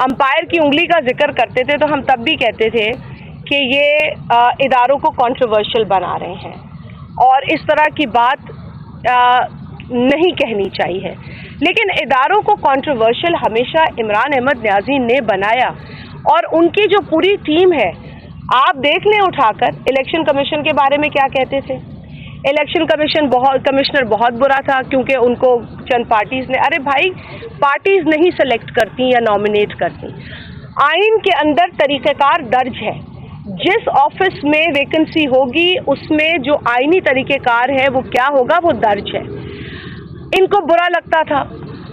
Umpire کی انگلی کا ذکر کرتے تھے تو ہم تب بھی کہتے تھے کہ یہ اداروں کو کنٹروورشل بنا رہے ہیں اور اس طرح کی بات نہیں کہنی چاہیے. لیکن اداروں کو کنٹروورشل ہمیشہ عمران احمد نیازی نے بنایا اور ان کی جو پوری ٹیم ہے. آپ دیکھ لیں اٹھا کر الیکشن کمیشن کے بارے میں کیا کہتے تھے. الیکشن کمشنر بہت برا تھا کیونکہ ان کو چند پارٹیز نے, ارے بھائی پارٹیز نہیں سلیکٹ کرتی یا نامینیٹ کرتی, آئین کے اندر طریقہ کار درج ہے. جس آفس میں ویکنسی ہوگی اس میں جو آئینی طریقہ کار ہے وہ کیا ہوگا وہ درج ہے. ان کو برا لگتا تھا.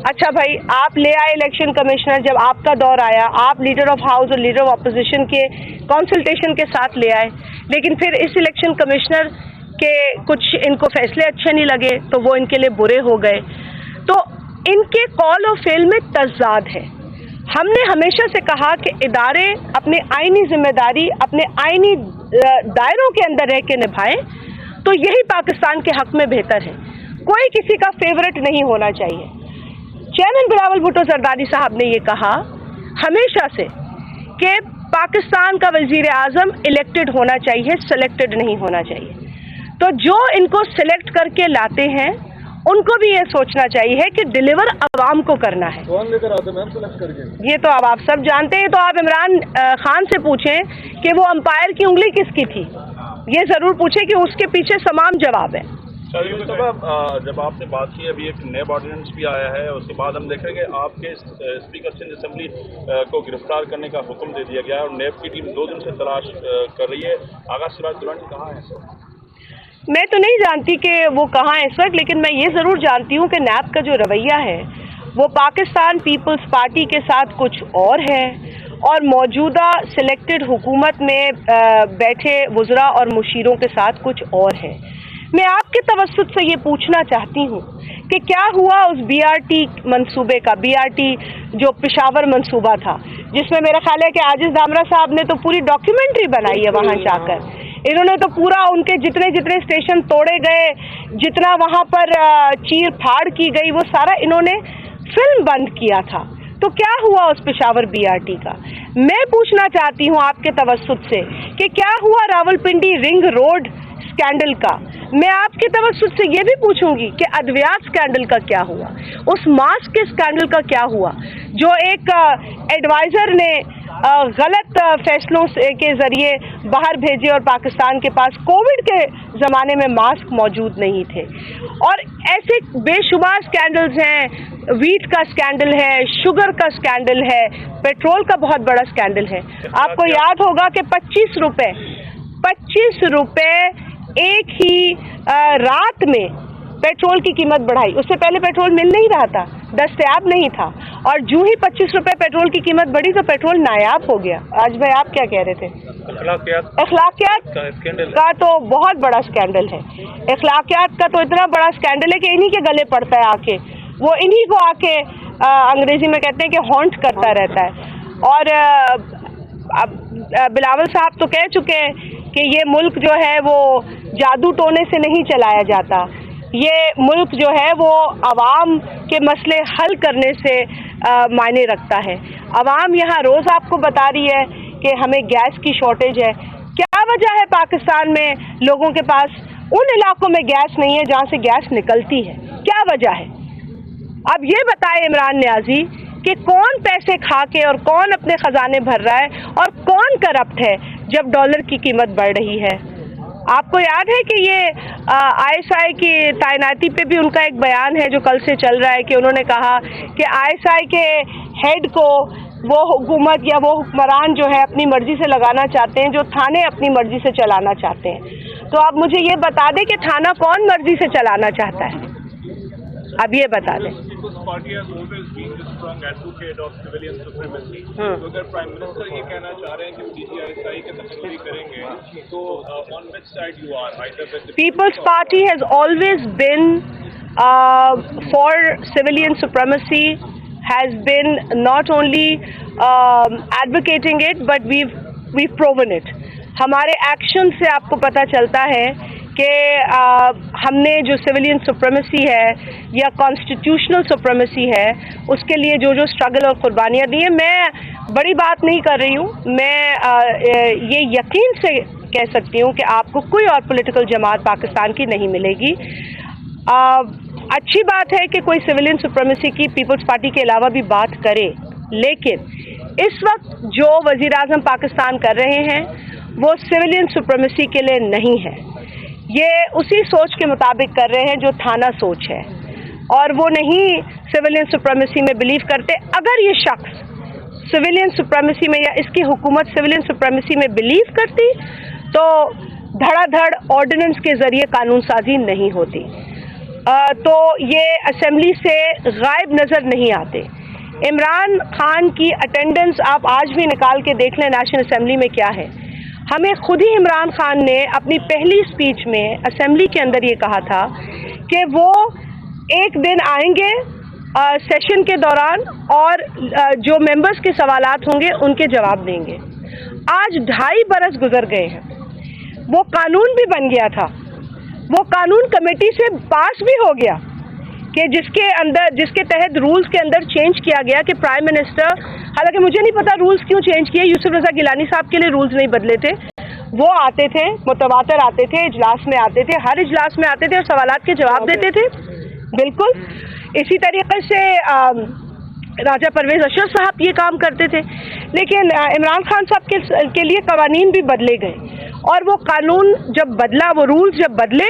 اچھا بھائی آپ لے آئے الیکشن کمشنر, جب آپ کا دور آیا آپ لیڈر آف ہاؤس اور لیڈر آف اپوزیشن کے کنسلٹیشن کے ساتھ لے آئے, لیکن پھر اس الیکشن کمشنر کے کچھ ان کو فیصلے اچھے نہیں لگے تو وہ ان کے لیے برے ہو گئے. تو ان کے قول و فعل میں تضاد ہے. ہم نے ہمیشہ سے کہا کہ ادارے اپنے آئینی ذمہ داری اپنے آئینی دائروں کے اندر رہ کے نبھائیں تو یہی پاکستان کے حق میں بہتر ہے. کوئی کسی کا فیورٹ نہیں ہونا چاہیے. چیئرمین بلاول بھٹو زرداری صاحب نے یہ کہا ہمیشہ سے کہ پاکستان کا وزیر اعظم الیکٹڈ ہونا چاہیے, سلیکٹڈ نہیں ہونا چاہیے. تو جو ان کو سلیکٹ کر کے لاتے ہیں ان کو بھی یہ سوچنا چاہیے کہ ڈیلیور عوام کو کرنا ہے. کون لے کر آتے ہیں سلیکٹ کر کے؟ یہ تو اب آپ سب جانتے ہیں. تو آپ عمران خان سے پوچھیں کہ وہ امپائر کی انگلی کس کی تھی, یہ ضرور پوچھیں کہ اس کے پیچھے تمام جواب ہے. جب آپ نے بات کی ابھی ایک نیب آرڈیننس بھی آیا ہے, اس کے بعد ہم دیکھیں گے آپ کے اسپیکر سندھ اسمبلی کو گرفتار کرنے کا حکم دے دیا گیا ہے اور نیب کی ٹیم 2 دن سے تلاش کر رہی ہے. آغا سراج درانی کہاں ہے؟ میں تو نہیں جانتی کہ وہ کہاں ہے اس وقت, لیکن میں یہ ضرور جانتی ہوں کہ نیب کا جو رویہ ہے وہ پاکستان پیپلز پارٹی کے ساتھ کچھ اور ہے اور موجودہ سلیکٹڈ حکومت میں بیٹھے وزراء اور مشیروں کے ساتھ کچھ اور ہے. میں آپ کے توسط سے یہ پوچھنا چاہتی ہوں کہ کیا ہوا اس بی آر ٹی منصوبے کا, بی آر ٹی جو پشاور منصوبہ تھا جس میں میرا خیال ہے کہ عاجز دامرا صاحب نے تو پوری ڈاکیومنٹری بنائی ہے وہاں جا کر. انہوں نے تو پورا ان کے جتنے اسٹیشن توڑے گئے, جتنا وہاں پر چیر پھاڑ کی گئی, وہ سارا انہوں نے فلم بند کیا تھا. تو کیا ہوا اس پشاور بی آر ٹی کا؟ میں پوچھنا چاہتی ہوں آپ کے توسط سے کہ کیا ہوا راولپنڈی رنگ روڈ اسکینڈل کا. میں آپ کے توسط سے یہ بھی پوچھوں گی کہ ادویات اسکینڈل کا کیا ہوا, اس ماسک کے اسکینڈل کا کیا ہوا جو ایک ایڈوائزر نے غلط فیصلوں کے ذریعے باہر بھیجے اور پاکستان کے پاس کووڈ کے زمانے میں ماسک موجود نہیں تھے. اور ایسے بے شمار اسکینڈلز ہیں. ویٹ کا اسکینڈل ہے, شوگر کا اسکینڈل ہے, پیٹرول کا بہت بڑا اسکینڈل ہے. آپ کو یاد ہوگا کہ 25 روپے ایک ہی رات میں پیٹرول کی قیمت بڑھائی. اس سے پہلے پیٹرول مل نہیں رہا تھا, دستیاب نہیں تھا, اور جو ہی 25 روپے پیٹرول کی قیمت بڑھی تو پیٹرول نایاب ہو گیا. آج بھائی آپ کیا کہہ رہے تھے؟ اخلاقیات کا تو بہت بڑا اسکینڈل ہے. اخلاقیات کا تو اتنا بڑا اسکینڈل ہے کہ انہی کے گلے پڑتا ہے آ کے, وہ انہی کو آ کے انگریزی میں کہتے ہیں کہ ہانٹ کرتا رہتا ہے. اور بلاول صاحب تو کہہ چکے ہیں کہ یہ ملک جو ہے وہ جادو ٹونے سے نہیں چلایا جاتا. یہ ملک جو ہے وہ عوام کے مسئلے حل کرنے سے معنی رکھتا ہے. عوام یہاں روز آپ کو بتا رہی ہے کہ ہمیں گیس کی شارٹیج ہے. کیا وجہ ہے پاکستان میں لوگوں کے پاس ان علاقوں میں گیس نہیں ہے جہاں سے گیس نکلتی ہے؟ کیا وجہ ہے؟ اب یہ بتائے عمران نیازی کہ کون پیسے کھا کے اور کون اپنے خزانے بھر رہا ہے اور کون کرپٹ ہے جب ڈالر کی قیمت بڑھ رہی ہے. آپ کو یاد ہے کہ یہ آئی ایس آئی کی تعیناتی پہ بھی ان کا ایک بیان ہے جو کل سے چل رہا ہے کہ انہوں نے کہا کہ آئی ایس آئی کے ہیڈ کو وہ حکومت یا وہ حکمران جو ہے اپنی مرضی سے لگانا چاہتے ہیں جو تھانے اپنی مرضی سے چلانا چاہتے ہیں. تو آپ مجھے یہ بتا دیں کہ تھانہ کون مرضی سے چلانا چاہتا ہے؟ اب یہ بتا دیں. Party has always been the strong advocate of civilian supremacy. تو اگر پرائم منسٹر یہ کہنا چاہ رہے ہیں کہ وہ D G I S I کے تخلیق کریں گے تو on which side you are? Either with the People's Party has always been for civilian supremacy, has been not only advocating it but we've proven it. ہمارے action سے آپ کو پتہ چلتا ہے کہ ہم نے جو سویلین سپریمیسی ہے یا کانسٹیٹیوشنل سپریمیسی ہے اس کے لیے جو اسٹرگل اور قربانیاں دی ہیں، میں بڑی بات نہیں کر رہی ہوں، میں یہ یقین سے کہہ سکتی ہوں کہ آپ کو کوئی اور پولیٹیکل جماعت پاکستان کی نہیں ملے گی۔ اچھی بات ہے کہ کوئی سویلین سپریمیسی کی پیپلز پارٹی کے علاوہ بھی بات کرے، لیکن اس وقت جو وزیر اعظم پاکستان کر رہے ہیں وہ سویلین سپریمیسی کے لیے نہیں ہے، یہ اسی سوچ کے مطابق کر رہے ہیں جو تھانہ سوچ ہے، اور وہ نہیں سویلین سپریمیسی میں بلیو کرتے۔ اگر یہ شخص سویلین سپریمیسی میں یا اس کی حکومت سویلین سپریمیسی میں بلیو کرتی تو دھڑا دھڑ آرڈیننس کے ذریعے قانون سازی نہیں ہوتی، تو یہ اسمبلی سے غائب نظر نہیں آتے۔ عمران خان کی اٹینڈنس آپ آج بھی نکال کے دیکھ لیں نیشنل اسمبلی میں کیا ہے۔ ہمیں خود ہی عمران خان نے اپنی پہلی اسپیچ میں اسمبلی کے اندر یہ کہا تھا کہ وہ ایک دن آئیں گے سیشن کے دوران اور جو ممبرز کے سوالات ہوں گے ان کے جواب دیں گے۔ آج 2.5 برس گزر گئے ہیں، وہ قانون بھی بن گیا تھا، وہ قانون کمیٹی سے پاس بھی ہو گیا کہ جس کے تحت رولز کے اندر چینج کیا گیا کہ پرائم منسٹر، حالانکہ مجھے نہیں پتا رولز کیوں چینج کیے، یوسف رضا گیلانی صاحب کے لیے رولز نہیں بدلے تھے، وہ آتے تھے متواتر آتے تھے، اجلاس میں آتے تھے، ہر اجلاس میں آتے تھے اور سوالات کے جواب دیتے تھے۔ بالکل اسی طریقے سے راجہ پرویز اشرف صاحب یہ کام کرتے تھے، لیکن عمران خان صاحب کے لیے قوانین بھی بدلے گئے، اور وہ قانون جب بدلا، وہ رولز جب بدلے،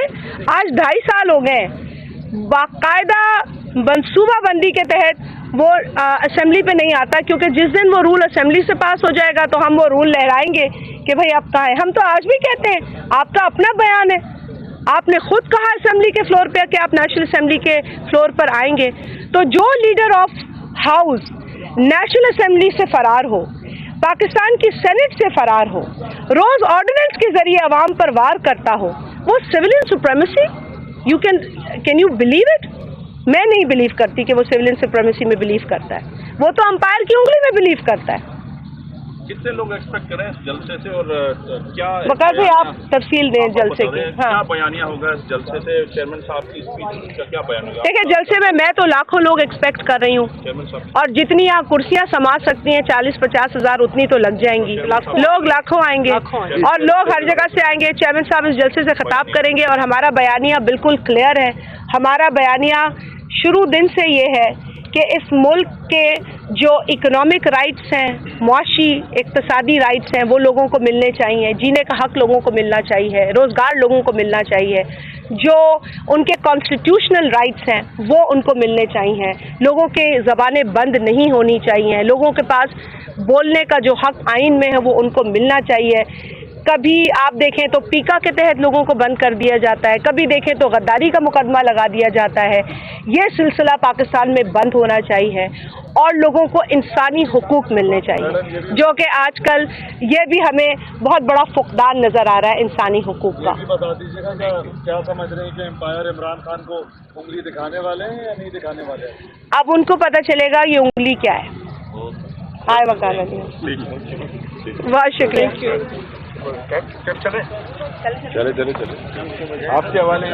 آج 2.5 سال ہو گئے، باقاعدہ منصوبہ بندی کے تحت وہ اسمبلی پہ نہیں آتا، کیونکہ جس دن وہ رول اسمبلی سے پاس ہو جائے گا تو ہم وہ رول لہرائیں گے کہ بھائی اب کہاں ہے۔ ہم تو آج بھی کہتے ہیں، آپ کا اپنا بیان ہے، آپ نے خود کہا اسمبلی کے فلور پہ کہ آپ نیشنل اسمبلی کے فلور پر آئیں گے، تو جو leader of house national assembly سے فرار ہو، پاکستان کی سینٹ سے فرار ہو، روز آرڈیننس کے ذریعے عوام پر وار کرتا ہو، وہ civilian supremacy, can you believe it? میں نہیں بلیو کرتی کہ وہ سویلین سپریمیسی میں بلیو کرتا ہے، وہ تو امپائر کی انگلی میں بلیو کرتا ہے۔ کتنے لوگ ایکسپیکٹ کریں اس جلسے سے، اور کیا وقار بھائی آپ تفصیل دیں جلسے کی؟ کیا بیانیہ ہوگا اس جلسے سے؟ چیئرمین صاحب کی اسپیچ کا کیا بیان ہوگا؟ دیکھیں جلسے میں تو لاکھوں لوگ ایکسپیکٹ کر رہی ہوں، چیئرمین صاحب اور جتنی آپ کرسیاں سما سکتی ہیں 40-50 ہزار اتنی تو لگ جائیں گی، لوگ لاکھوں آئیں گے اور لوگ ہر جگہ سے آئیں گے۔ چیئرمین صاحب اس جلسے سے خطاب کریں گے اور ہمارا بیانیہ بالکل کلیئر ہے۔ ہمارا بیانیہ شروع دن سے یہ ہے کہ اس ملک کے جو اکنامک رائٹس ہیں، معاشی اقتصادی رائٹس ہیں، وہ لوگوں کو ملنے چاہیے، جینے کا حق لوگوں کو ملنا چاہیے، روزگار لوگوں کو ملنا چاہیے، جو ان کے کانسٹیٹیوشنل رائٹس ہیں وہ ان کو ملنے چاہیے، لوگوں کے زبانیں بند نہیں ہونی چاہیے، لوگوں کے پاس بولنے کا جو حق آئین میں ہے وہ ان کو ملنا چاہیے۔ کبھی آپ دیکھیں تو پیکا کے تحت لوگوں کو بند کر دیا جاتا ہے، کبھی دیکھیں تو غداری کا مقدمہ لگا دیا جاتا ہے۔ یہ سلسلہ پاکستان میں بند ہونا چاہیے اور لوگوں کو انسانی حقوق ملنے چاہیے، جو کہ آج کل یہ بھی ہمیں بہت بڑا فقدان نظر آ رہا ہے انسانی حقوق کا۔ یہ بھی بتا دیجیے گا کہ کیا سمجھ رہے ہیں کہ امپائر عمران خان کو انگلی دکھانے والے ہیں یا نہیں دکھانے والے ہیں؟ اب ان کو پتہ چلے گا یہ انگلی کیا ہے۔ آئے وکال علی، بہت شکریہ۔ چلے آپ کے حوالے